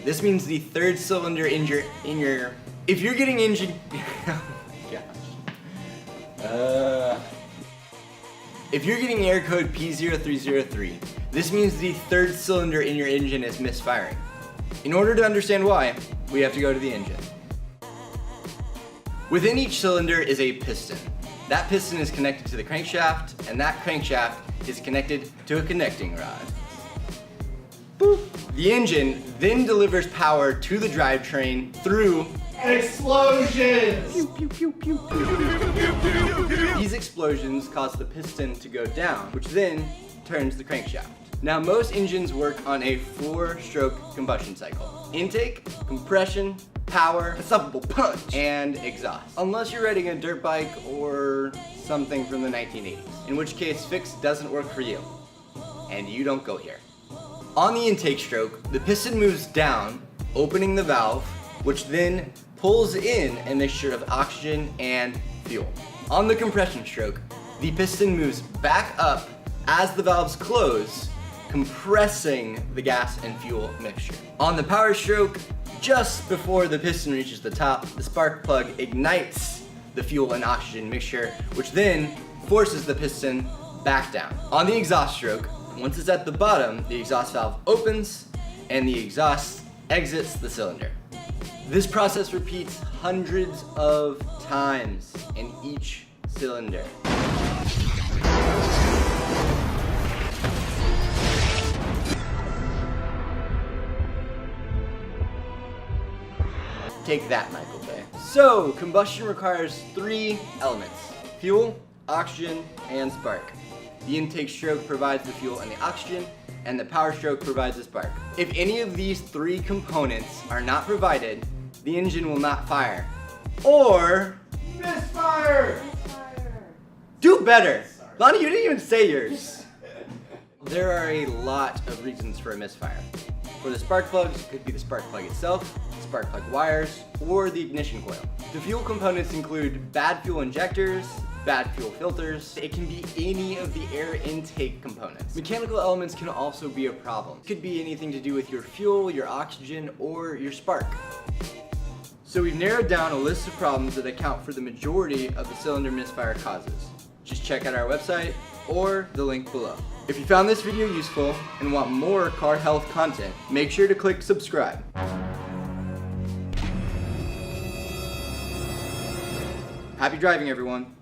This means the third cylinder in your if you're getting engine oh my gosh. If you're getting error code P0303, this means the third cylinder in your engine is misfiring. In order to understand why, we have to go to the engine. Within each cylinder is a piston. That piston is connected to the crankshaft, and that crankshaft is connected to a connecting rod. Boop. The engine then delivers power to the drivetrain through explosions! Pew, pew, pew, pew, pew. These explosions cause the piston to go down, which then turns the crankshaft. Now, most engines work on a 4-stroke combustion cycle. Intake, compression, power, unstoppable punch, and exhaust. Unless you're riding a dirt bike or something from the 1980s, in which case fix doesn't work for you, and you don't go here. On the intake stroke, the piston moves down, opening the valve, which then pulls in a mixture of oxygen and fuel. On the compression stroke, the piston moves back up as the valves close, compressing the gas and fuel mixture. On the power stroke, just before the piston reaches the top, the spark plug ignites the fuel and oxygen mixture, which then forces the piston back down. On the exhaust stroke, once it's at the bottom, the exhaust valve opens and the exhaust exits the cylinder. This process repeats hundreds of times in each cylinder. Take that, Michael Bay. So, combustion requires 3 elements: fuel, oxygen, and spark. The intake stroke provides the fuel and the oxygen, and the power stroke provides the spark. If any of these 3 components are not provided, the engine will not fire. Or misfire! Do better! Sorry. Lonnie, you didn't even say yours. There are a lot of reasons for a misfire. For the spark plugs, it could be the spark plug itself, spark plug wires, or the ignition coil. The fuel components include bad fuel injectors, bad fuel filters. It can be any of the air intake components. Mechanical elements can also be a problem. It could be anything to do with your fuel, your oxygen, or your spark. So we've narrowed down a list of problems that account for the majority of the cylinder misfire causes. Just check out our website or the link below. If you found this video useful and want more car health content, make sure to click subscribe. Happy driving, everyone.